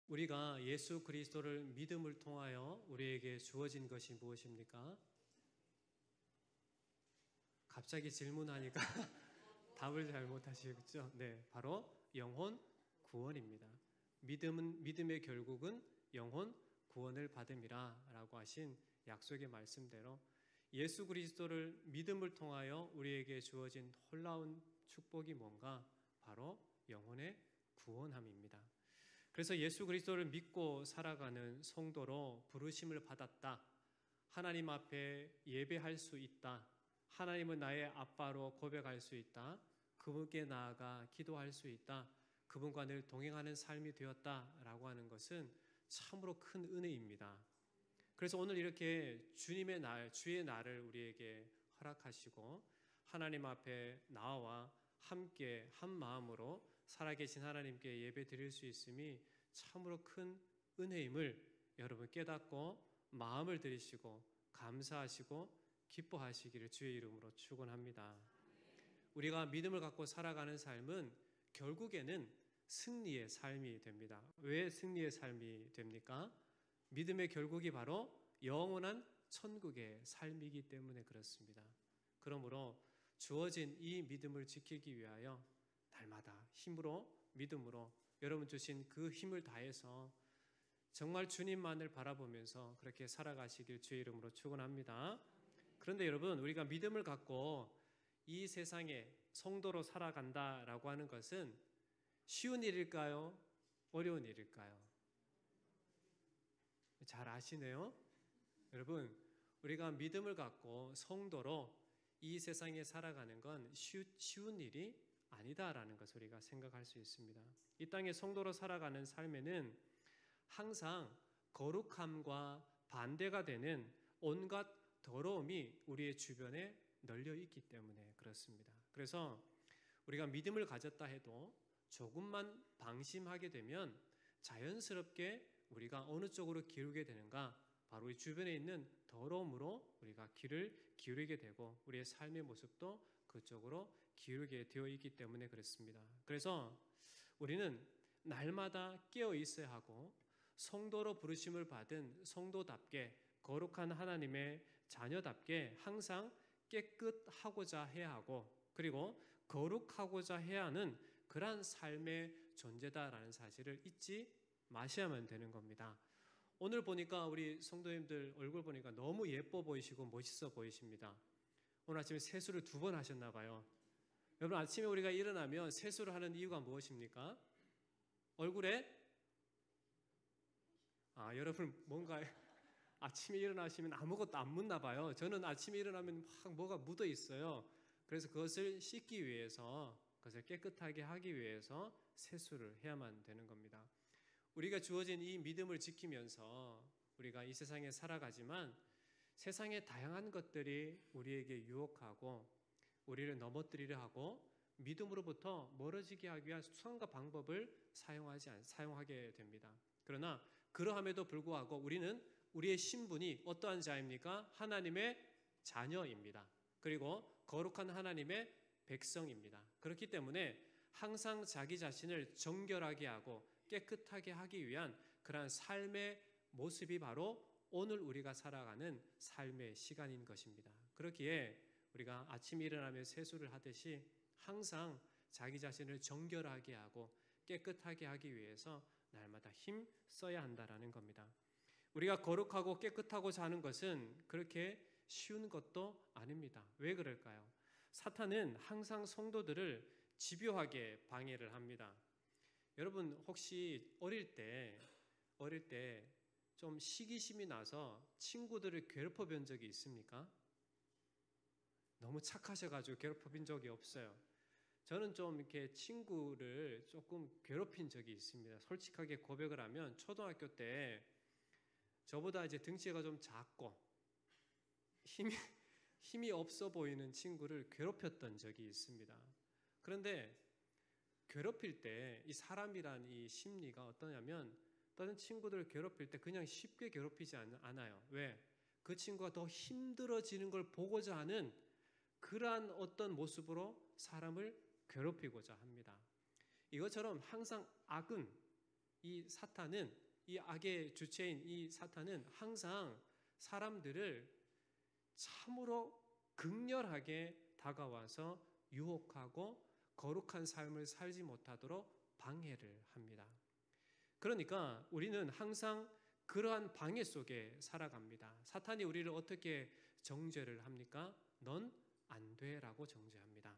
우리가 예수 그리스도를 믿음을 통하여 우리에게 주어진 것이 무엇입니까? 갑자기 질문하니까 답을 잘 못하시겠죠? 네, 바로 영혼 구원입니다. 믿음의 결국은 영혼 구원을 받음이라 라고 하신 약속의 말씀대로 예수 그리스도를 믿음을 통하여 우리에게 주어진 놀라운 축복이 뭔가? 바로 영혼의 구원함입니다. 그래서 예수 그리스도를 믿고 살아가는 성도로 부르심을 받았다. 하나님 앞에 예배할 수 있다. 하나님은 나의 아빠로 고백할 수 있다. 그분께 나아가 기도할 수 있다. 그분과 늘 동행하는 삶이 되었다라고 하는 것은 참으로 큰 은혜입니다. 그래서 오늘 이렇게 주님의 날, 주의 날을 우리에게 허락하시고 하나님 앞에 나와 함께 한 마음으로 살아계신 하나님께 예배 드릴 수 있음이 참으로 큰 은혜임을 여러분 깨닫고 마음을 들이시고 감사하시고 기뻐하시기를 주의 이름으로 축원합니다. 우리가 믿음을 갖고 살아가는 삶은 결국에는 승리의 삶이 됩니다. 왜 승리의 삶이 됩니까? 믿음의 결국이 바로 영원한 천국의 삶이기 때문에 그렇습니다. 그러므로 주어진 이 믿음을 지키기 위하여 날마다 힘으로 믿음으로 여러분 주신 그 힘을 다해서 정말 주님만을 바라보면서 그렇게 살아가시길 주의 이름으로 축원합니다. 그런데 여러분 우리가 믿음을 갖고 이 세상에 성도로 살아간다라고 하는 것은 쉬운 일일까요? 어려운 일일까요? 잘 아시네요. 여러분 우리가 믿음을 갖고 성도로 이 세상에 살아가는 건 쉬운 일이 아니다라는 것을 우리가 생각할 수 있습니다. 이 땅에 성도로 살아가는 삶에는 항상 거룩함과 반대가 되는 온갖 더러움이 우리의 주변에 널려 있기 때문에 그렇습니다. 그래서 우리가 믿음을 가졌다 해도 조금만 방심하게 되면 자연스럽게 우리가 어느 쪽으로 기울게 되는가? 바로 이 주변에 있는 더러움으로 우리가 귀를 기울이게 되고 우리의 삶의 모습도 그쪽으로 기울게 되어 있기 때문에 그렇습니다. 그래서 우리는 날마다 깨어 있어야 하고 성도로 부르심을 받은 성도답게 거룩한 하나님의 자녀답게 항상 깨끗하고자 해야 하고 그리고 거룩하고자 해야 하는 그러한 삶의 존재다라는 사실을 잊지 마셔야만 되는 겁니다. 오늘 보니까 우리 성도님들 얼굴 보니까 너무 예뻐 보이시고 멋있어 보이십니다. 오늘 아침에 세수를 2번 하셨나 봐요. 여러분 아침에 우리가 일어나면 세수를 하는 이유가 무엇입니까? 얼굴에 여러분 뭔가 아침에 일어나시면 아무것도 안 묻나 봐요. 저는 아침에 일어나면 막 뭐가 묻어 있어요. 그래서 그것을 씻기 위해서 그것을 깨끗하게 하기 위해서 세수를 해야만 되는 겁니다. 우리가 주어진 이 믿음을 지키면서 우리가 이 세상에 살아가지만 세상의 다양한 것들이 우리에게 유혹하고 우리를 넘어뜨리려 하고 믿음으로부터 멀어지게 하기 위한 수단과 방법을 사용하게 됩니다. 그러나 그러함에도 불구하고 우리는 우리의 신분이 어떠한 자입니까? 하나님의 자녀입니다. 그리고 거룩한 하나님의 백성입니다. 그렇기 때문에 항상 자기 자신을 정결하게 하고 깨끗하게 하기 위한 그러한 삶의 모습이 바로 오늘 우리가 살아가는 삶의 시간인 것입니다. 그렇기에 우리가 아침에 일어나며 세수를 하듯이 항상 자기 자신을 정결하게 하고 깨끗하게 하기 위해서 날마다 힘 써야 한다라는 겁니다. 우리가 거룩하고 깨끗하고 사는 것은 그렇게 쉬운 것도 아닙니다. 왜 그럴까요? 사탄은 항상 성도들을 집요하게 방해를 합니다. 여러분 혹시 어릴 때 좀 시기심이 나서 친구들을 괴롭혀 본 적이 있습니까? 너무 착하셔가지고 괴롭혀 본 적이 없어요. 저는 좀 이렇게 친구를 조금 괴롭힌 적이 있습니다. 솔직하게 고백을 하면 초등학교 때 저보다 이제 등치가 좀 작고 힘이 없어 보이는 친구를 괴롭혔던 적이 있습니다. 그런데 괴롭힐 때 이 사람이란 이 심리가 어떠냐면 다른 친구들을 괴롭힐 때 그냥 쉽게 괴롭히지 않아요. 왜? 그 친구가 더 힘들어지는 걸 보고자 하는 그러한 어떤 모습으로 사람을 괴롭히고자 합니다. 이것처럼 항상 악은 이 사탄은, 이 악의 주체인 이 사탄은 항상 사람들을 참으로 극렬하게 다가와서 유혹하고 거룩한 삶을 살지 못하도록 방해를 합니다. 그러니까 우리는 항상 그러한 방해 속에 살아갑니다. 사탄이 우리를 어떻게 정죄를 합니까? 넌 안 돼라고 정죄합니다.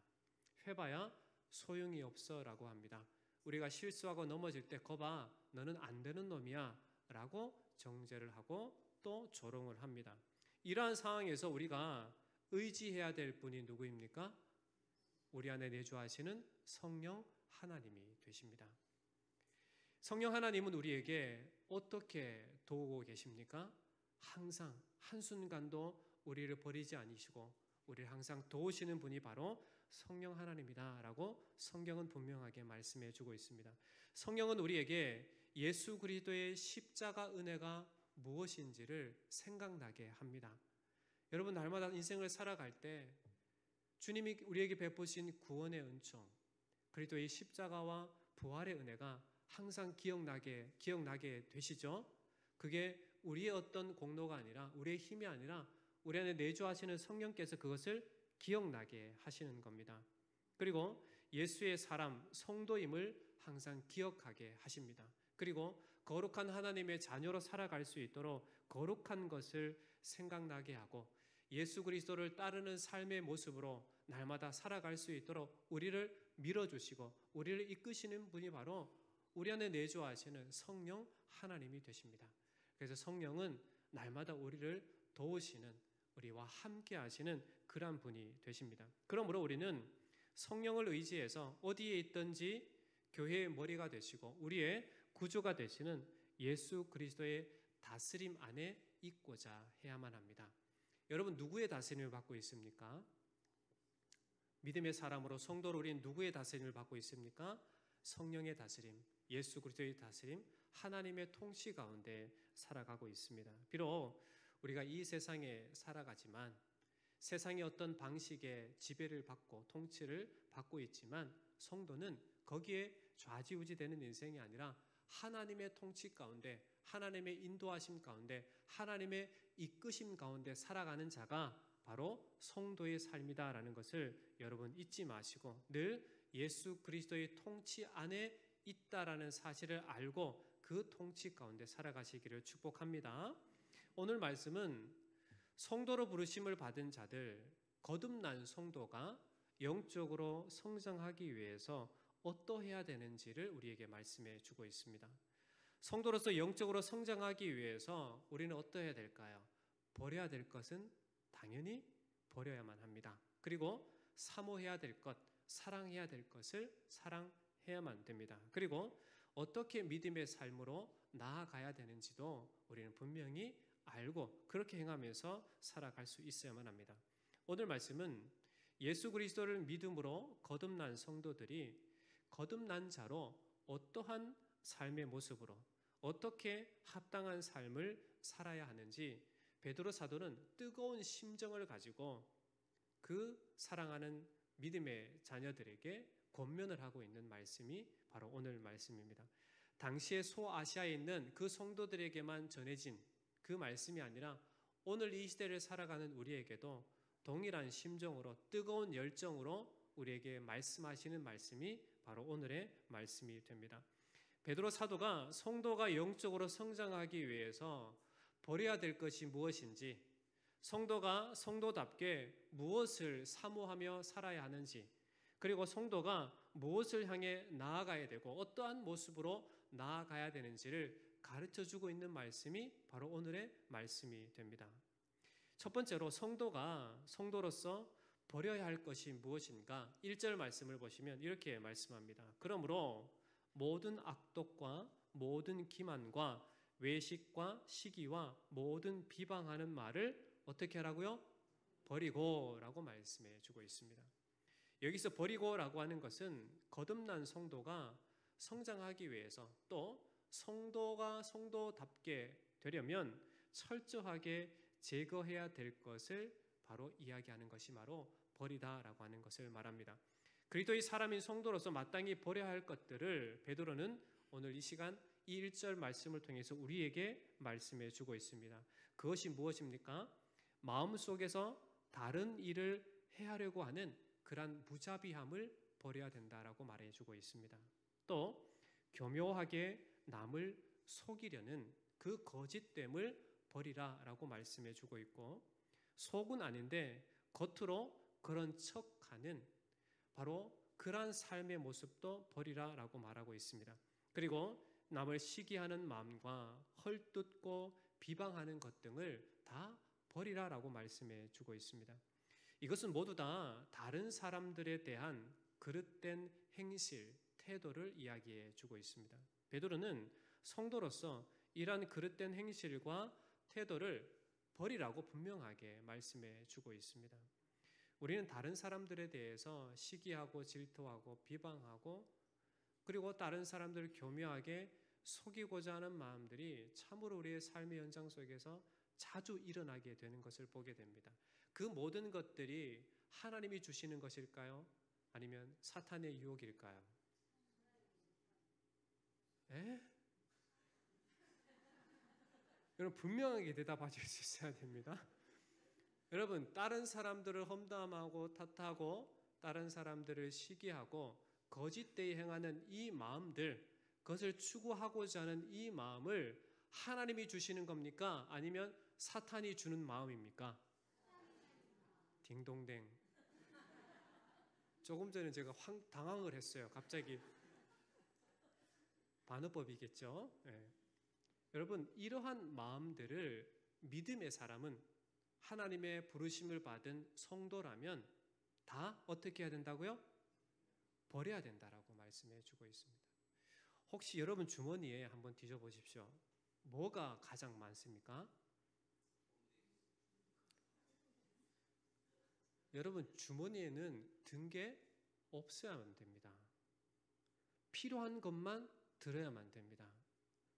해봐야 소용이 없어라고 합니다. 우리가 실수하고 넘어질 때 거봐, 너는 안 되는 놈이야 라고 정죄를 하고 또 조롱을 합니다. 이러한 상황에서 우리가 의지해야 될 분이 누구입니까? 우리 안에 내주하시는 성령 하나님이 되십니다. 성령 하나님은 우리에게 어떻게 도우고 계십니까? 항상 한순간도 우리를 버리지 않으시고 우리를 항상 도우시는 분이 바로 성령 하나님이다라고 성경은 분명하게 말씀해 주고 있습니다. 성령은 우리에게 예수 그리스도의 십자가 은혜가 무엇인지를 생각나게 합니다. 여러분, 날마다 인생을 살아갈 때 주님이 우리에게 베푸신 구원의 은총, 그리스도의 십자가와 부활의 은혜가 항상 기억나게 되시죠? 그게 우리의 어떤 공로가 아니라, 우리의 힘이 아니라 우리 안에 내주하시는 성령께서 그것을 기억나게 하시는 겁니다. 그리고 예수의 사람, 성도임을 항상 기억하게 하십니다. 그리고 거룩한 하나님의 자녀로 살아갈 수 있도록 거룩한 것을 생각나게 하고 예수 그리스도를 따르는 삶의 모습으로 날마다 살아갈 수 있도록 우리를 밀어주시고 우리를 이끄시는 분이 바로 우리 안에 내주하시는 성령 하나님이 되십니다. 그래서 성령은 날마다 우리를 도우시는, 우리와 함께 하시는 그러한 분이 되십니다. 그러므로 우리는 성령을 의지해서 어디에 있든지 교회의 머리가 되시고 우리의 구주가 되시는 예수 그리스도의 다스림 안에 있고자 해야만 합니다. 여러분, 누구의 다스림을 받고 있습니까? 믿음의 사람으로 성도로 우리는 누구의 다스림을 받고 있습니까? 성령의 다스림, 예수 그리스도의 다스림, 하나님의 통치 가운데 살아가고 있습니다. 비록 우리가 이 세상에 살아가지만 세상의 어떤 방식의 지배를 받고 통치를 받고 있지만 성도는 거기에 좌지우지되는 인생이 아니라 하나님의 통치 가운데, 하나님의 인도하심 가운데, 하나님의 이끄심 가운데 살아가는 자가 바로 성도의 삶이다라는 것을 여러분 잊지 마시고 늘 예수 그리스도의 통치 안에 있다라는 사실을 알고 그 통치 가운데 살아가시기를 축복합니다. 오늘 말씀은 성도로 부르심을 받은 자들, 거듭난 성도가 영적으로 성장하기 위해서 어떠해야 되는지를 우리에게 말씀해 주고 있습니다. 성도로서 영적으로 성장하기 위해서 우리는 어떠해야 될까요? 버려야 될 것은 당연히 버려야만 합니다. 그리고 사모해야 될 것, 사랑해야 될 것을 사랑해야만 됩니다. 그리고 어떻게 믿음의 삶으로 나아가야 되는지도 우리는 분명히 알고 그렇게 행하면서 살아갈 수 있어야만 합니다. 오늘 말씀은 예수 그리스도를 믿음으로 거듭난 성도들이 거듭난 자로 어떠한 삶의 모습으로 어떻게 합당한 삶을 살아야 하는지 베드로 사도는 뜨거운 심정을 가지고 그 사랑하는 믿음의 자녀들에게 권면을 하고 있는 말씀이 바로 오늘 말씀입니다. 당시에 소아시아에 있는 그 성도들에게만 전해진 그 말씀이 아니라 오늘 이 시대를 살아가는 우리에게도 동일한 심정으로 뜨거운 열정으로 우리에게 말씀하시는 말씀이 바로 오늘의 말씀이 됩니다. 베드로 사도가 성도가 영적으로 성장하기 위해서 버려야 될 것이 무엇인지, 성도가 성도답게 무엇을 사모하며 살아야 하는지, 그리고 성도가 무엇을 향해 나아가야 되고 어떠한 모습으로 나아가야 되는지를 가르쳐주고 있는 말씀이 바로 오늘의 말씀이 됩니다. 첫 번째로 성도가 성도로서 버려야 할 것이 무엇인가? 1절 말씀을 보시면 이렇게 말씀합니다. 그러므로 모든 악독과 모든 기만과 외식과 시기와 모든 비방하는 말을 어떻게 하라고요? 버리고 라고 말씀해 주고 있습니다. 여기서 버리고라고 하는 것은 거듭난 성도가 성장하기 위해서 또 성도가 성도답게 되려면 철저하게 제거해야 될 것을 바로 이야기하는 것이 바로 버리다라고 하는 것을 말합니다. 그리스도의 사람인 성도로서 마땅히 버려야 할 것들을 베드로는 오늘 이 시간 이 1절 말씀을 통해서 우리에게 말씀해 주고 있습니다. 그것이 무엇입니까? 마음속에서 다른 일을 해하려고 하는 그러한 무자비함을 버려야 된다라고 말해주고 있습니다. 또 교묘하게 남을 속이려는 그 거짓됨을 버리라라고 말씀해주고 있고, 속은 아닌데 겉으로 그런 척하는 바로 그러한 삶의 모습도 버리라라고 말하고 있습니다. 그리고 남을 시기하는 마음과 헐뜯고 비방하는 것 등을 다 버리라라고 말씀해 주고 있습니다. 이것은 모두 다 다른 사람들에 대한 그릇된 행실, 태도를 이야기해 주고 있습니다. 베드로는 성도로서 이러한 그릇된 행실과 태도를 버리라고 분명하게 말씀해 주고 있습니다. 우리는 다른 사람들에 대해서 시기하고 질투하고 비방하고 그리고 다른 사람들을 교묘하게 속이고자 하는 마음들이 참으로 우리의 삶의 현장 속에서 자주 일어나게 되는 것을 보게 됩니다. 그 모든 것들이 하나님이 주시는 것일까요? 아니면 사탄의 유혹일까요? 에? 여러분 분명하게 대답하실 수 있어야 됩니다. 여러분 다른 사람들을 험담하고 탓하고 다른 사람들을 시기하고 거짓되이 행하는 이 마음들, 그것을 추구하고자 하는 이 마음을 하나님이 주시는 겁니까? 아니면 사탄이 주는 마음입니까? 딩동댕. 조금 전에 제가 당황을 했어요. 갑자기. 반어법이겠죠. 네. 여러분 이러한 마음들을 믿음의 사람은, 하나님의 부르심을 받은 성도라면 다 어떻게 해야 된다고요? 버려야 된다라고 말씀해 주고 있습니다. 혹시 여러분 주머니에 한번 뒤져보십시오. 뭐가 가장 많습니까? 여러분 주머니에는 든 게 없어야만 됩니다. 필요한 것만 들어야만 됩니다.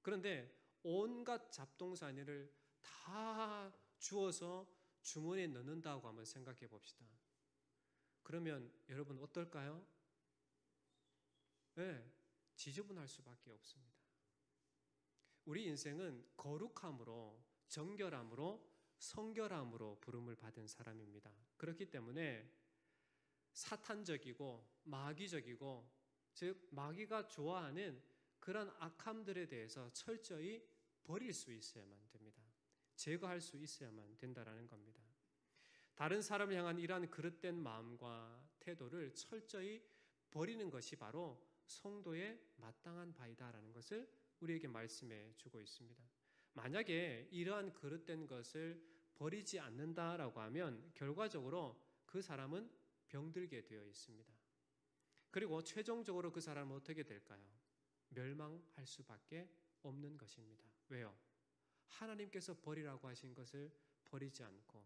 그런데 온갖 잡동사니를 다 주워서 주머니에 넣는다고 한번 생각해 봅시다. 그러면 여러분 어떨까요? 네, 지저분할 수밖에 없습니다. 우리 인생은 거룩함으로, 정결함으로, 성결함으로 부름을 받은 사람입니다. 그렇기 때문에 사탄적이고 마귀적이고, 즉 마귀가 좋아하는 그런 악함들에 대해서 철저히 버릴 수 있어야만 됩니다. 제거할 수 있어야만 된다라는 겁니다. 다른 사람을 향한 이러한 그릇된 마음과 태도를 철저히 버리는 것이 바로 성도의 마땅한 바이다라는 것을 우리에게 말씀해 주고 있습니다. 만약에 이러한 그릇된 것을 버리지 않는다라고 하면 결과적으로 그 사람은 병들게 되어 있습니다. 그리고 최종적으로 그 사람은 어떻게 될까요? 멸망할 수밖에 없는 것입니다. 왜요? 하나님께서 버리라고 하신 것을 버리지 않고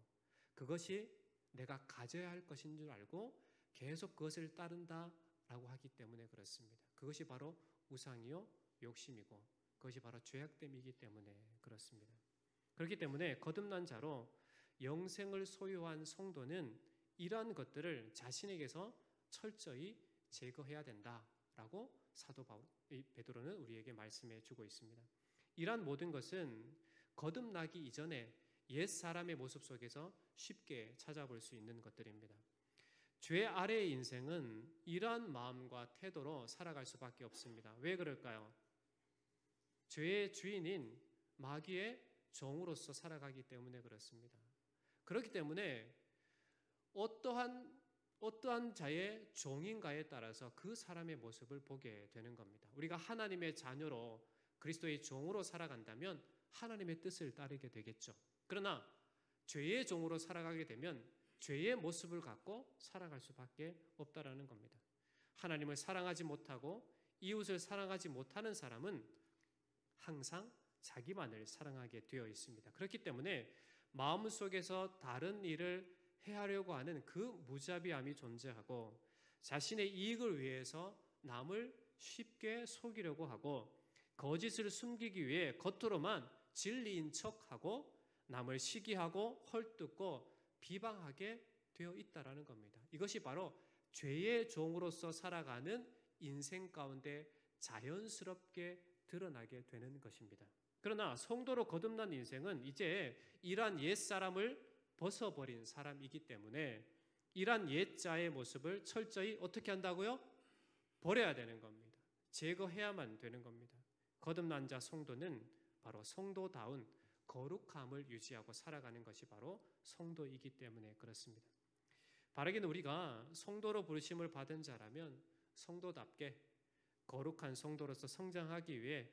그것이 내가 가져야 할 것인 줄 알고 계속 그것을 따른다라고 하기 때문에 그렇습니다. 그것이 바로 우상이요 욕심이고 그것이 바로 죄악됨이기 때문에 그렇습니다. 그렇기 때문에 거듭난 자로 영생을 소유한 성도는 이러한 것들을 자신에게서 철저히 제거해야 된다라고 사도 베드로는 우리에게 말씀해 주고 있습니다. 이러한 모든 것은 거듭나기 이전에 옛 사람의 모습 속에서 쉽게 찾아볼 수 있는 것들입니다. 죄 아래의 인생은 이러한 마음과 태도로 살아갈 수밖에 없습니다. 왜 그럴까요? 죄의 주인인 마귀의 종으로서 살아가기 때문에 그렇습니다. 그렇기 때문에 어떠한 자의 종인가에 따라서 그 사람의 모습을 보게 되는 겁니다. 우리가 하나님의 자녀로 그리스도의 종으로 살아간다면 하나님의 뜻을 따르게 되겠죠. 그러나 죄의 종으로 살아가게 되면 죄의 모습을 갖고 살아갈 수밖에 없다라는 겁니다. 하나님을 사랑하지 못하고 이웃을 사랑하지 못하는 사람은 항상 자기만을 사랑하게 되어 있습니다. 그렇기 때문에 마음속에서 다른 일을 해하려고 하는 그 무자비함이 존재하고 자신의 이익을 위해서 남을 쉽게 속이려고 하고 거짓을 숨기기 위해 겉으로만 진리인 척하고 남을 시기하고 헐뜯고 비방하게 되어 있다라는 겁니다. 이것이 바로 죄의 종으로서 살아가는 인생 가운데 자연스럽게 드러나게 되는 것입니다. 그러나 성도로 거듭난 인생은 이제 이러한 옛사람을 벗어버린 사람이기 때문에 이러한 옛자의 모습을 철저히 어떻게 한다고요? 버려야 되는 겁니다. 제거해야만 되는 겁니다. 거듭난 자 성도는 바로 성도다운 거룩함을 유지하고 살아가는 것이 바로 성도이기 때문에 그렇습니다. 바르게는 우리가 성도로 부르심을 받은 자라면 성도답게 거룩한 성도로서 성장하기 위해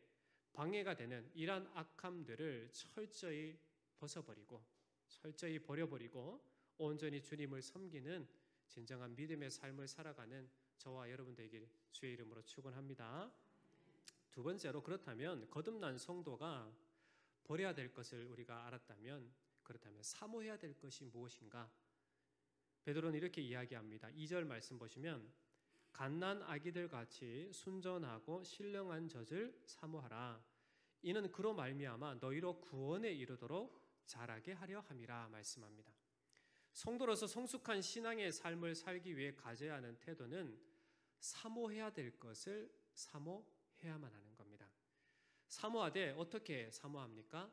방해가 되는 이러한 악함들을 철저히 벗어버리고 철저히 버려버리고 온전히 주님을 섬기는 진정한 믿음의 삶을 살아가는 저와 여러분 되길 주의 이름으로 축원합니다. 두 번째로, 그렇다면 거듭난 성도가 버려야 될 것을 우리가 알았다면, 그렇다면 사모해야 될 것이 무엇인가? 베드로는 이렇게 이야기합니다. 2절 말씀 보시면 갓난 아기들 같이 순전하고 신령한 젖을 사모하라. 이는 그로 말미암아 너희로 구원에 이르도록 자라게 하려 함이라 말씀합니다. 성도로서 성숙한 신앙의 삶을 살기 위해 가져야 하는 태도는 사모해야 될 것을 사모해야만 하는 겁니다. 사모하되 어떻게 사모합니까?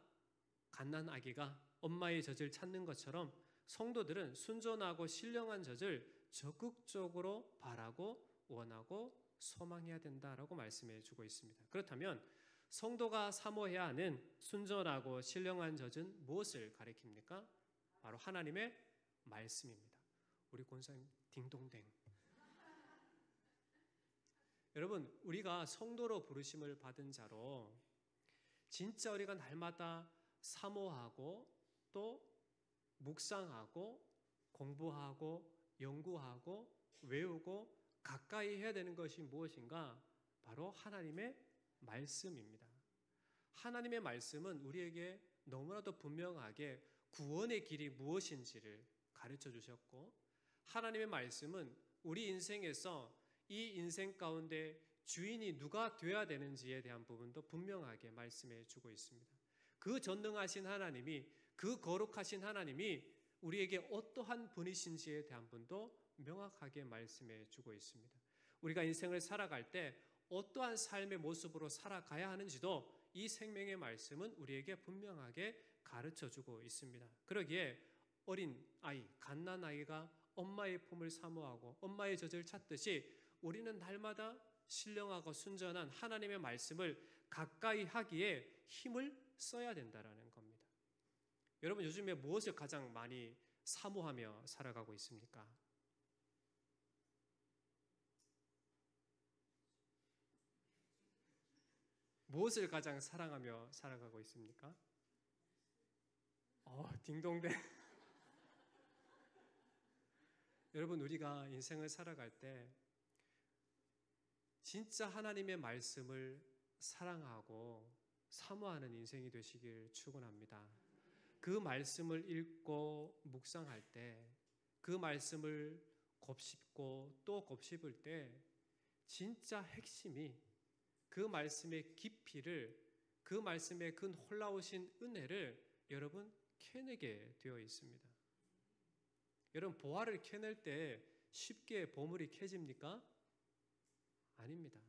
갓난 아기가 엄마의 젖을 찾는 것처럼 성도들은 순전하고 신령한 젖을 적극적으로 바라고 원하고 소망해야 된다라고 말씀해 주고 있습니다. 그렇다면 성도가 사모해야 하는 순전하고 신령한 젖은 무엇을 가리킵니까? 바로 하나님의 말씀입니다. 우리 권사님 딩동댕. 여러분, 우리가 성도로 부르심을 받은 자로 진짜 우리가 날마다 사모하고 또 묵상하고 공부하고 연구하고 외우고 가까이 해야 되는 것이 무엇인가? 바로 하나님의 말씀입니다. 하나님의 말씀은 우리에게 너무나도 분명하게 구원의 길이 무엇인지를 가르쳐 주셨고, 하나님의 말씀은 우리 인생에서 이 인생 가운데 주인이 누가 되어야 되는지에 대한 부분도 분명하게 말씀해 주고 있습니다. 그 전능하신 하나님이, 그 거룩하신 하나님이 우리에게 어떠한 분이신지에 대한 분도 명확하게 말씀해 주고 있습니다. 우리가 인생을 살아갈 때 어떠한 삶의 모습으로 살아가야 하는지도 이 생명의 말씀은 우리에게 분명하게 가르쳐 주고 있습니다. 그러기에 어린 아이, 갓난 아이가 엄마의 품을 사모하고 엄마의 젖을 찾듯이 우리는 날마다 신령하고 순전한 하나님의 말씀을 가까이 하기에 힘을 써야 된다는 겁니다. 여러분, 요즘에 무엇을 가장 많이 사모하며 살아가고 있습니까? 무엇을 가장 사랑하며 살아가고 있습니까? 딩동댕. 여러분, 우리가 인생을 살아갈 때 진짜 하나님의 말씀을 사랑하고 사모하는 인생이 되시길 축원합니다. 그 말씀을 읽고 묵상할 때, 그 말씀을 곱씹고 또 곱씹을 때 진짜 핵심이 그 말씀의 깊이를, 그 말씀의 그 놀라우신 은혜를 여러분 캐내게 되어 있습니다. 여러분, 보화를 캐낼 때 쉽게 보물이 캐집니까? 아닙니다.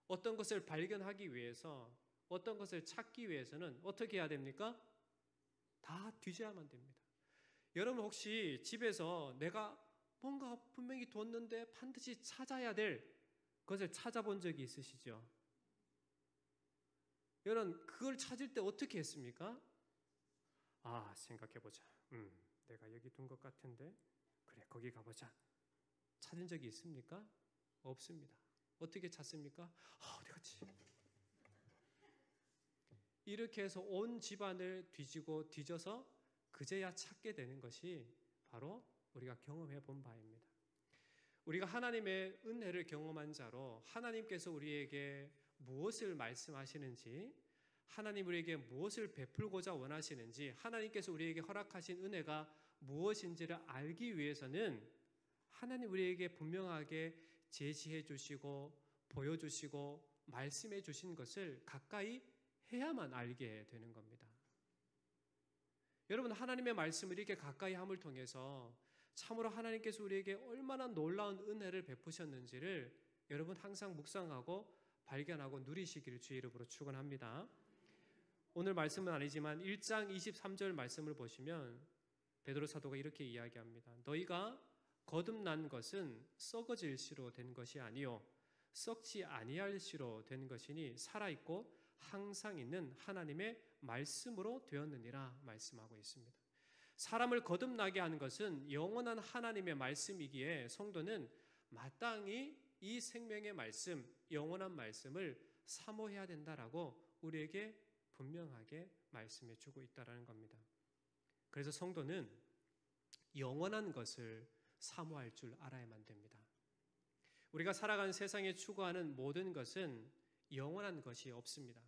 어떤 것을 발견하기 위해서, 어떤 것을 찾기 위해서는 어떻게 해야 됩니까? 다 뒤져야만 됩니다. 여러분, 혹시 집에서 내가 뭔가 분명히 뒀는데 반드시 찾아야 될 그것을 찾아본 적이 있으시죠? 여러분, 그걸 찾을 때 어떻게 했습니까? 생각해보자. 내가 여기 둔 것 같은데, 그래, 거기 가보자. 찾은 적이 있습니까? 없습니다. 어떻게 찾습니까? 어디 갔지? 이렇게 해서 온 집안을 뒤지고 뒤져서 그제야 찾게 되는 것이 바로 우리가 경험해 본 바입니다. 우리가 하나님의 은혜를 경험한 자로 하나님께서 우리에게 무엇을 말씀하시는지, 하나님 우리에게 무엇을 베풀고자 원하시는지, 하나님께서 우리에게 허락하신 은혜가 무엇인지를 알기 위해서는 하나님 우리에게 분명하게 제시해 주시고 보여주시고 말씀해 주신 것을 가까이 해야만 알게 되는 겁니다. 여러분, 하나님의 말씀을 이렇게 가까이 함을 통해서 참으로 하나님께서 우리에게 얼마나 놀라운 은혜를 베푸셨는지를 여러분 항상 묵상하고 발견하고 누리시기를 주의 이름으로 축원합니다. 오늘 말씀은 아니지만 1장 23절 말씀을 보시면 베드로 사도가 이렇게 이야기합니다. 너희가 거듭난 것은 썩어질 씨로 된 것이 아니요 썩지 아니할 씨로 된 것이니 살아있고 항상 있는 하나님의 말씀으로 되었느니라 말씀하고 있습니다. 사람을 거듭나게 하는 것은 영원한 하나님의 말씀이기에 성도는 마땅히 이 생명의 말씀, 영원한 말씀을 사모해야 된다라고 우리에게 분명하게 말씀해 주고 있다는 겁니다. 그래서 성도는 영원한 것을 사모할 줄 알아야만 됩니다. 우리가 살아가는 세상에 추구하는 모든 것은 영원한 것이 없습니다.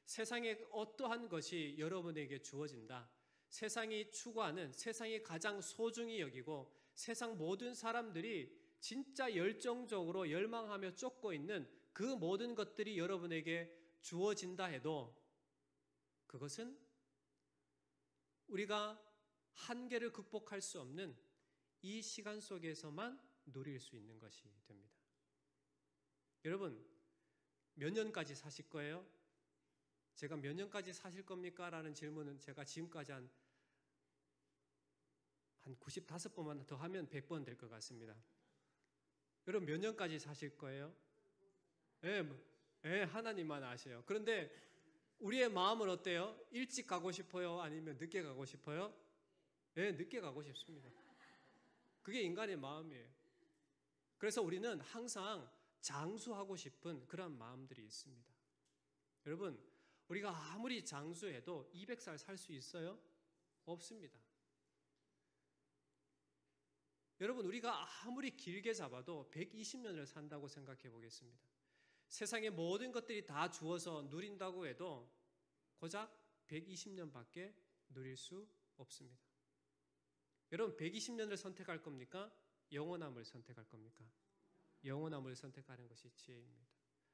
세상에 어떠한 것이 여러분에게 주어진다. 세상이 추구하는, 세상이 가장 소중히 여기고 세상 모든 사람들이 진짜 열정적으로 열망하며 쫓고 있는 그 모든 것들이 여러분에게 주어진다 해도 그것은 우리가 한계를 극복할 수 없는 이 시간 속에서만 누릴 수 있는 것이 됩니다. 여러분, 몇 년까지 사실 거예요? 제가 몇 년까지 사실 겁니까? 라는 질문은 제가 지금까지 한 95번만 더 하면 100번 될 것 같습니다. 여러분 몇 년까지 사실 거예요? 하나님만 아세요. 그런데 우리의 마음은 어때요? 일찍 가고 싶어요? 아니면 늦게 가고 싶어요? 늦게 가고 싶습니다. 그게 인간의 마음이에요. 그래서 우리는 항상 장수하고 싶은 그런 마음들이 있습니다. 여러분, 우리가 아무리 장수해도 200살 살 수 있어요? 없습니다. 여러분, 우리가 아무리 길게 잡아도 120년을 산다고 생각해 보겠습니다. 세상의 모든 것들이 다 주어서 누린다고 해도 고작 120년밖에 누릴 수 없습니다. 여러분, 120년을 선택할 겁니까? 영원함을 선택할 겁니까? 영원함을 선택하는 것이 지혜입니다.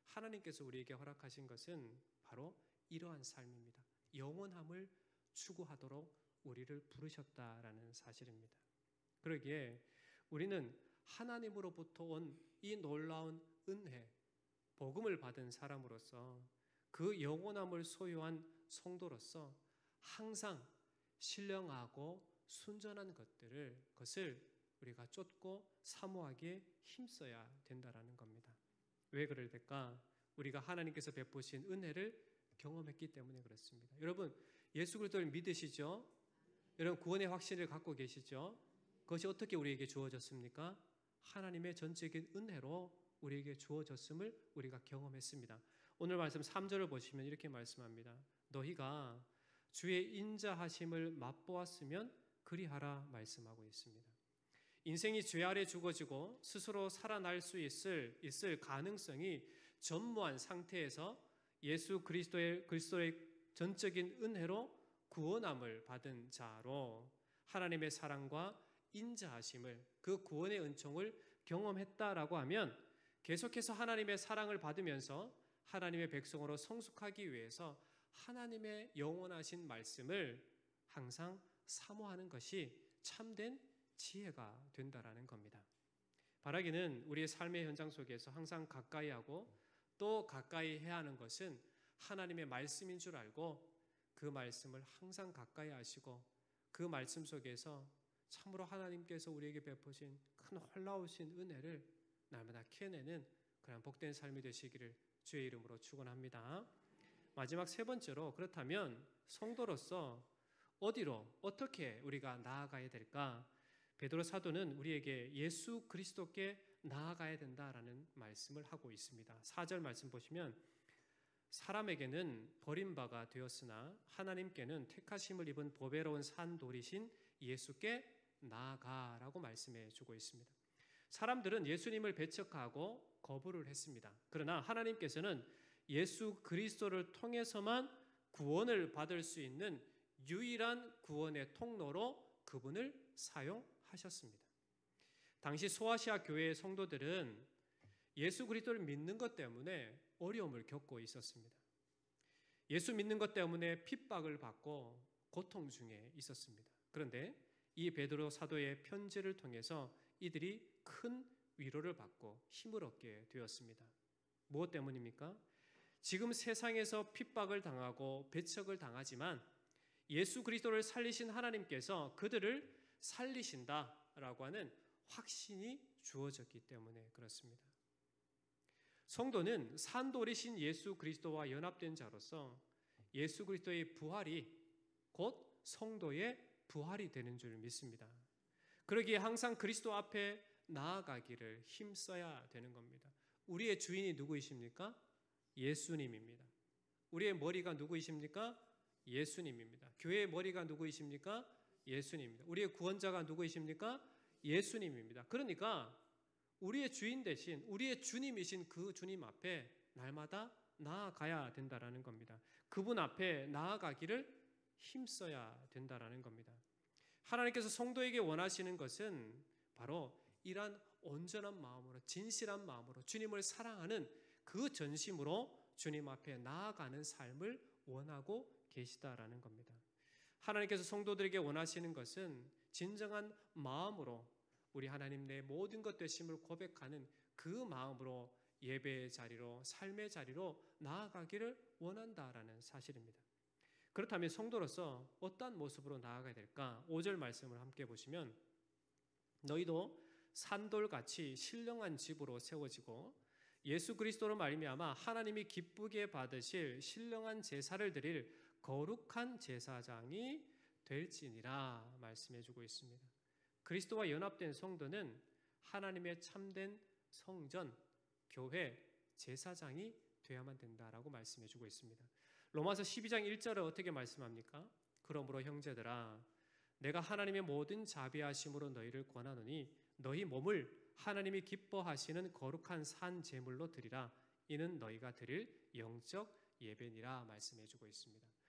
하나님께서 우리에게 허락하신 것은 바로 이러한 삶입니다. 영원함을 추구하도록 우리를 부르셨다라는 사실입니다. 그러기에 우리는 하나님으로부터 온 이 놀라운 은혜, 복음을 받은 사람으로서 그 영원함을 소유한 성도로서 항상 신령하고 순전한 것을 우리가 쫓고 사모하기에 힘써야 된다라는 겁니다. 왜 그럴까? 우리가 하나님께서 베푸신 은혜를 경험했기 때문에 그렇습니다. 여러분, 예수 그리스도를 믿으시죠? 여러분, 구원의 확신을 갖고 계시죠? 그것이 어떻게 우리에게 주어졌습니까? 하나님의 전적인 은혜로 우리에게 주어졌음을 우리가 경험했습니다. 오늘 말씀 3절을 보시면 이렇게 말씀합니다. 너희가 주의 인자하심을 맛보았으면 그리하라 말씀하고 있습니다. 인생이 죄 아래 죽어지고 스스로 살아날 수 있을 가능성이 전무한 상태에서 예수 그리스도의 전적인 은혜로 구원함을 받은 자로 하나님의 사랑과 인자하심을, 그 구원의 은총을 경험했다라고 하면 계속해서 하나님의 사랑을 받으면서 하나님의 백성으로 성숙하기 위해서 하나님의 영원하신 말씀을 항상 사모하는 것이 참된 지혜가 된다라는 겁니다. 바라기는 우리의 삶의 현장 속에서 항상 가까이 하고 또 가까이 해야 하는 것은 하나님의 말씀인 줄 알고 그 말씀을 항상 가까이 하시고 그 말씀 속에서 참으로 하나님께서 우리에게 베푸신 큰 홀라우신 은혜를 날마다 캐내는 그런 복된 삶이 되시기를 주의 이름으로 축원합니다. 마지막 세 번째로, 그렇다면 성도로서 어떻게 우리가 나아가야 될까? 베드로 사도는 우리에게 예수 그리스도께 나아가야 된다라는 말씀을 하고 있습니다. 4절 말씀 보시면 사람에게는 버림바가 되었으나 하나님께는 택하심을 입은 보배로운 산돌이신 예수께 나아가라고 말씀해 주고 있습니다. 사람들은 예수님을 배척하고 거부를 했습니다. 그러나 하나님께서는 예수 그리스도를 통해서만 구원을 받을 수 있는 유일한 구원의 통로로 그분을 사용하셨습니다. 당시 소아시아 교회의 성도들은 예수 그리스도를 믿는 것 때문에 어려움을 겪고 있었습니다. 예수 믿는 것 때문에 핍박을 받고 고통 중에 있었습니다. 그런데 이 베드로 사도의 편지를 통해서 이들이 큰 위로를 받고 힘을 얻게 되었습니다. 무엇 때문입니까? 지금 세상에서 핍박을 당하고 배척을 당하지만 예수 그리스도를 살리신 하나님께서 그들을 살리신다라고 하는 확신이 주어졌기 때문에 그렇습니다. 성도는 산돌이신 예수 그리스도와 연합된 자로서 예수 그리스도의 부활이 곧 성도의 부활이 되는 줄 믿습니다. 그러기에 항상 그리스도 앞에 나아가기를 힘써야 되는 겁니다. 우리의 주인이 누구이십니까? 예수님입니다. 우리의 머리가 누구이십니까? 예수님입니다. 교회의 머리가 누구이십니까? 예수님입니다. 우리의 구원자가 누구이십니까? 예수님입니다. 그러니까 우리의 주인 대신 우리의 주님이신 그 주님 앞에 날마다 나아가야 된다라는 겁니다. 그분 앞에 나아가기를 힘써야 된다라는 겁니다. 하나님께서 성도에게 원하시는 것은 바로 이러한 온전한 마음으로 진실한 마음으로 주님을 사랑하는 그 전심으로 주님 앞에 나아가는 삶을 원하고 계시다라는 겁니다. 하나님께서 성도들에게 원하시는 것은 진정한 마음으로 우리 하나님 내 모든 것 되심을 고백하는 그 마음으로 예배의 자리로 삶의 자리로 나아가기를 원한다라는 사실입니다. 그렇다면 성도로서 어떠한 모습으로 나아가야 될까? 5절 말씀을 함께 보시면 너희도 산돌같이 신령한 집으로 세워지고 예수 그리스도로 말미암아 하나님이 기쁘게 받으실 신령한 제사를 드릴 거룩한 제사장이 될지니라 말씀해 주고 있습니다. 그리스도와 연합된 성도는 하나님의 참된 성전, 교회, 제사장이 되어야만 된다라고 말씀해 주고 있습니다. 로마서 12장 1절을 어떻게 말씀합니까? 그러므로 형제들아 내가 하나님의 모든 자비하심으로 너희를 권하노니 너희 몸을 하나님이 기뻐하시는 거룩한 산 제물로 드리라. 이는 너희가 드릴 영적 예배니라 말씀해 주고 있습니다.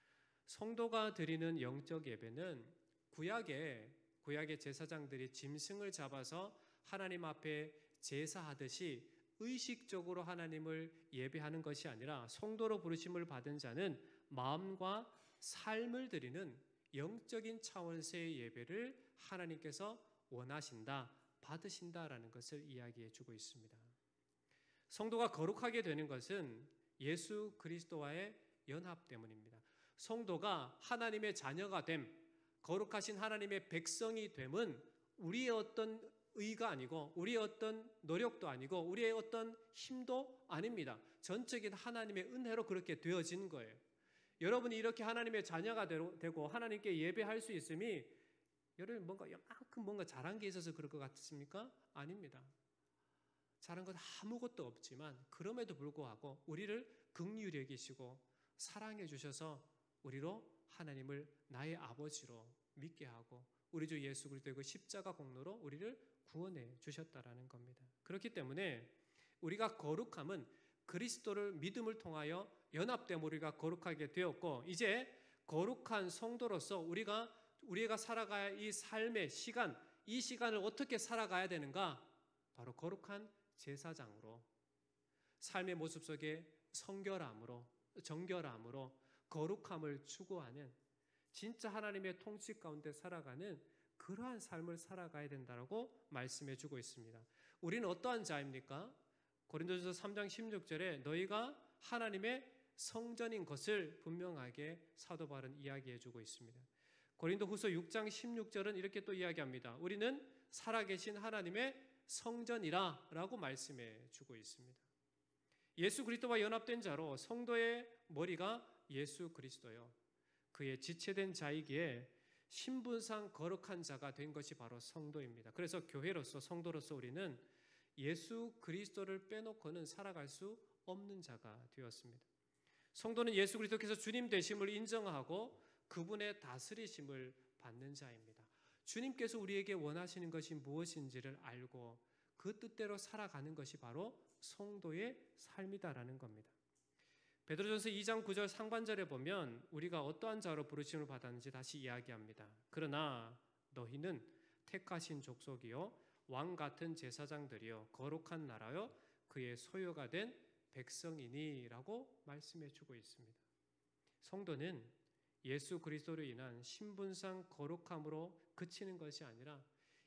성도가 드리는 영적 예배는 구약의 제사장들이 짐승을 잡아서 하나님 앞에 제사하듯이 의식적으로 하나님을 예배하는 것이 아니라 성도로 부르심을 받은 자는 마음과 삶을 드리는 영적인 차원에서의 예배를 하나님께서 원하신다, 받으신다라는 것을 이야기해 주고 있습니다. 성도가 거룩하게 되는 것은 예수 그리스도와의 연합 때문입니다. 성도가 하나님의 자녀가 됨, 거룩하신 하나님의 백성이 됨은 우리의 어떤 의가 아니고 우리의 어떤 노력도 아니고 우리의 어떤 힘도 아닙니다. 전적인 하나님의 은혜로 그렇게 되어진 거예요. 여러분이 이렇게 하나님의 자녀가 되고 하나님께 예배할 수 있음이 여러분 뭔가 잘한 게 있어서 그럴 것 같습니까? 아닙니다. 잘한 건 아무것도 없지만 그럼에도 불구하고 우리를 긍휼히 여기시고 사랑해 주셔서 우리로 하나님을 나의 아버지로 믿게 하고 우리 주 예수 그리스도의 그 십자가 공로로 우리를 구원해 주셨다라는 겁니다. 그렇기 때문에 우리가 거룩함은 그리스도를 믿음을 통하여 연합됨 우리가 거룩하게 되었고 이제 거룩한 성도로서 우리가 살아가야 이 삶의 시간, 이 시간을 어떻게 살아가야 되는가? 바로 거룩한 제사장으로 삶의 모습 속에 성결함으로 정결함으로 거룩함을 추구하는 진짜 하나님의 통치 가운데 살아가는 그러한 삶을 살아가야 된다라고 말씀해 주고 있습니다. 우리는 어떠한 자입니까? 고린도전서 3장 16절에 너희가 하나님의 성전인 것을 분명하게 사도 바울은 이야기해 주고 있습니다. 고린도후서 6장 16절은 이렇게 또 이야기합니다. 우리는 살아계신 하나님의 성전이라라고 말씀해 주고 있습니다. 예수 그리스도와 연합된 자로 성도의 머리가 예수 그리스도요. 그의 지체된 자이기에 신분상 거룩한 자가 된 것이 바로 성도입니다. 그래서 교회로서 성도로서 우리는 예수 그리스도를 빼놓고는 살아갈 수 없는 자가 되었습니다. 성도는 예수 그리스도께서 주님 되심을 인정하고 그분의 다스리심을 받는 자입니다. 주님께서 우리에게 원하시는 것이 무엇인지를 알고 그 뜻대로 살아가는 것이 바로 성도의 삶이다라는 겁니다. 베드로전서 2장 9절 상반절에 보면 우리가 어떠한 자로 부르심을 받았는지 다시 이야기합니다. 그러나 너희는 택하신 족속이요 왕 같은 제사장들이요 거룩한 나라요 그의 소유가 된 백성이니라고 말씀해 주고 있습니다. 성도는 예수 그리스도로 인한 신분상 거룩함으로 그치는 것이 아니라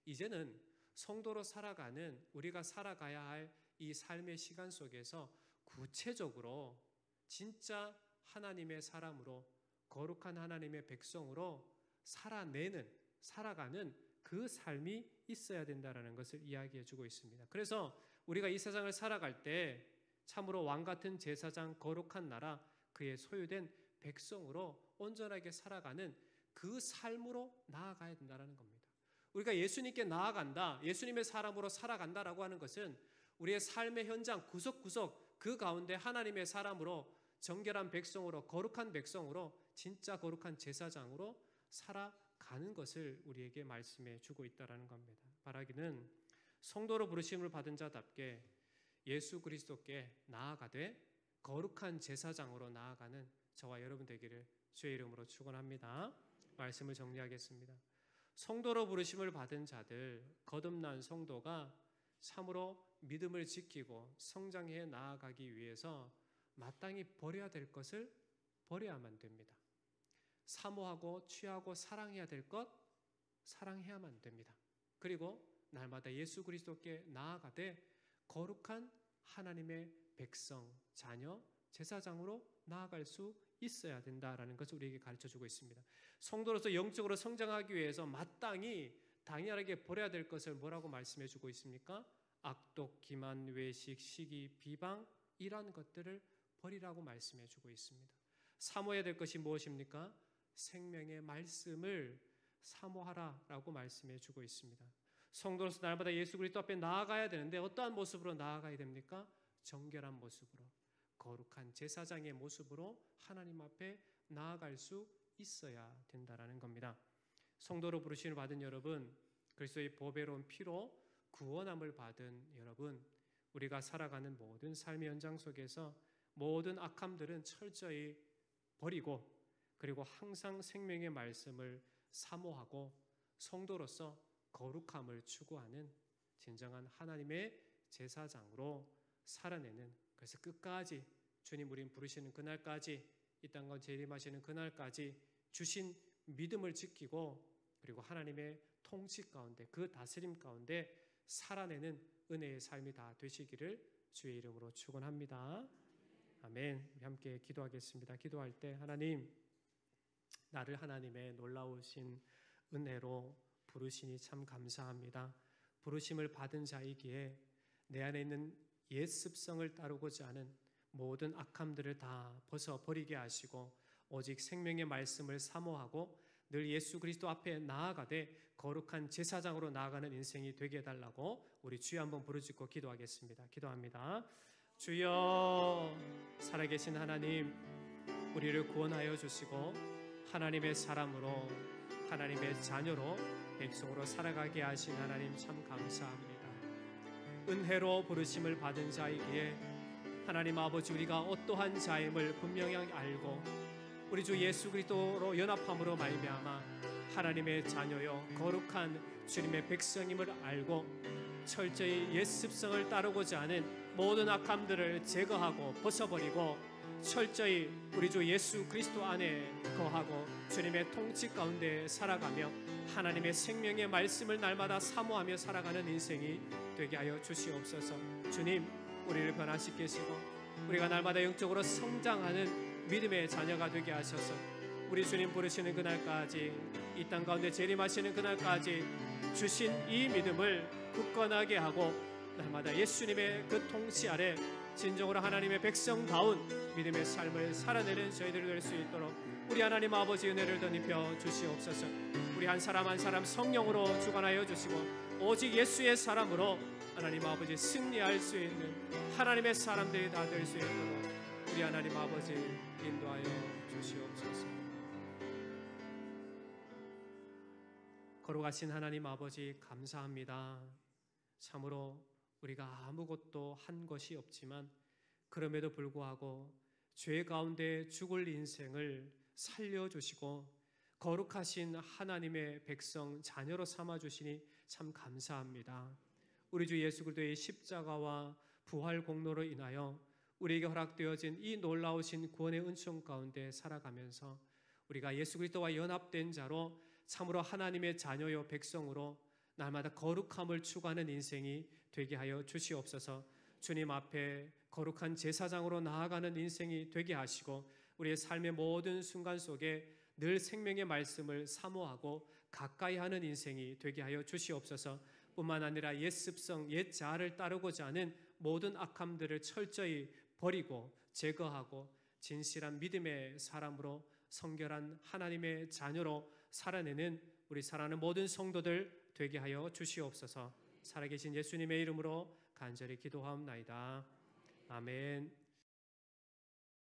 이제는 성도로 살아가는 우리가 살아가야 할 이 삶의 시간 속에서 구체적으로 진짜 하나님의 사람으로 거룩한 하나님의 백성으로 살아가는 그 삶이 있어야 된다는 것을 이야기해 주고 있습니다. 그래서 우리가 이 세상을 살아갈 때 참으로 왕같은 제사장, 거룩한 나라, 그의 소유된 백성으로 온전하게 살아가는 그 삶으로 나아가야 된다는 겁니다. 우리가 예수님께 나아간다, 예수님의 사람으로 살아간다라고 하는 것은 우리의 삶의 현장 구석구석 그 가운데 하나님의 사람으로, 정결한 백성으로, 거룩한 백성으로, 진짜 거룩한 제사장으로 살아가는 것을 우리에게 말씀해 주고 있다는 겁니다. 바라기는 성도로 부르심을 받은 자답게 예수 그리스도께 나아가되 거룩한 제사장으로 나아가는 저와 여러분 되기를 주의 이름으로 축원합니다. 말씀을 정리하겠습니다. 성도로 부르심을 받은 자들, 거듭난 성도가 참으로 믿음을 지키고 성장해 나아가기 위해서 마땅히 버려야 될 것을 버려야만 됩니다. 사모하고 취하고 사랑해야 될 것 사랑해야만 됩니다. 그리고 날마다 예수 그리스도께 나아가되 거룩한 하나님의 백성, 자녀, 제사장으로 나아갈 수 있어야 된다라는 것을 우리에게 가르쳐주고 있습니다. 성도로서 영적으로 성장하기 위해서 마땅히 당연하게 버려야 될 것을 뭐라고 말씀해주고 있습니까? 악독, 기만, 외식, 시기, 비방 이러한 것들을 버리라고 말씀해주고 있습니다. 사모해야 될 것이 무엇입니까? 생명의 말씀을 사모하라라고 말씀해주고 있습니다. 성도로서 날마다 예수 그리스도 앞에 나아가야 되는데 어떠한 모습으로 나아가야 됩니까? 정결한 모습으로, 거룩한 제사장의 모습으로 하나님 앞에 나아갈 수 있어야 된다라는 겁니다. 성도로 부르심을 받은 여러분, 그리스도의 보배로운 피로 구원함을 받은 여러분, 우리가 살아가는 모든 삶의 현장 속에서 모든 악함들은 철저히 버리고, 그리고 항상 생명의 말씀을 사모하고 성도로서 거룩함을 추구하는 진정한 하나님의 제사장으로 살아내는, 그래서 끝까지 주님 우린 부르시는 그날까지, 이 땅과 재림하시는 그날까지 주신 믿음을 지키고, 그리고 하나님의 통치 가운데, 그 다스림 가운데 살아내는 은혜의 삶이 다 되시기를 주의 이름으로 축원합니다. 아멘. 우리 함께 기도하겠습니다. 기도할 때 하나님, 나를 하나님의 놀라우신 은혜로 부르시니 참 감사합니다. 부르심을 받은 자이기에 내 안에 있는 옛 습성을 따르고자 하는 모든 악함들을 다 벗어버리게 하시고 오직 생명의 말씀을 사모하고 늘 예수 그리스도 앞에 나아가되 거룩한 제사장으로 나아가는 인생이 되게 해달라고 우리 주여 한번 부르짖고 기도하겠습니다. 기도합니다. 주여, 살아계신 하나님, 우리를 구원하여 주시고 하나님의 사람으로, 하나님의 자녀로, 백성으로 살아가게 하신 하나님 참 감사합니다. 은혜로 부르심을 받은 자이기에 하나님 아버지, 우리가 어떠한 자임을 분명히 알고 우리 주 예수 그리스도로 연합함으로 말미암아 하나님의 자녀요 거룩한 주님의 백성임을 알고 철저히 옛 습성을 따르고자 하는 모든 악함들을 제거하고 벗어버리고 철저히 우리 주 예수 그리스도 안에 거하고 주님의 통치 가운데 살아가며 하나님의 생명의 말씀을 날마다 사모하며 살아가는 인생이 되게 하여 주시옵소서. 주님, 우리를 변화시키시고 우리가 날마다 영적으로 성장하는 믿음의 자녀가 되게 하셔서 우리 주님 부르시는 그날까지, 이 땅 가운데 재림하시는 그날까지 주신 이 믿음을 굳건하게 하고 날마다 예수님의 그 통치 아래 진정으로 하나님의 백성다운 믿음의 삶을 살아내는 저희들이 될 수 있도록 우리 하나님 아버지 은혜를 덧입혀 주시옵소서. 우리 한 사람 한 사람 성령으로 주관하여 주시고 오직 예수의 사람으로 하나님 아버지 승리할 수 있는 하나님의 사람들이 다 될 수 있도록 우리 하나님 아버지 인도하여 주시옵소서. 걸어가신 하나님 아버지 감사합니다. 참으로 우리가 아무것도 한 것이 없지만 그럼에도 불구하고 죄 가운데 죽을 인생을 살려주시고 거룩하신 하나님의 백성 자녀로 삼아주시니 참 감사합니다. 우리 주 예수 그리스도의 십자가와 부활 공로로 인하여 우리에게 허락되어진 이 놀라우신 구원의 은총 가운데 살아가면서 우리가 예수 그리스도와 연합된 자로 참으로 하나님의 자녀요 백성으로 날마다 거룩함을 추구하는 인생이 되게 하여 주시옵소서. 주님 앞에 거룩한 제사장으로 나아가는 인생이 되게 하시고 우리의 삶의 모든 순간 속에 늘 생명의 말씀을 사모하고 가까이 하는 인생이 되게 하여 주시옵소서. 뿐만 아니라 옛 습성, 옛 자아를 따르고자 하는 모든 악함들을 철저히 버리고 제거하고 진실한 믿음의 사람으로 성결한 하나님의 자녀로 살아내는 우리 사랑하는 모든 성도들 되게 하여 주시옵소서. 살아계신 예수님의 이름으로 간절히 기도하옵나이다. 아멘.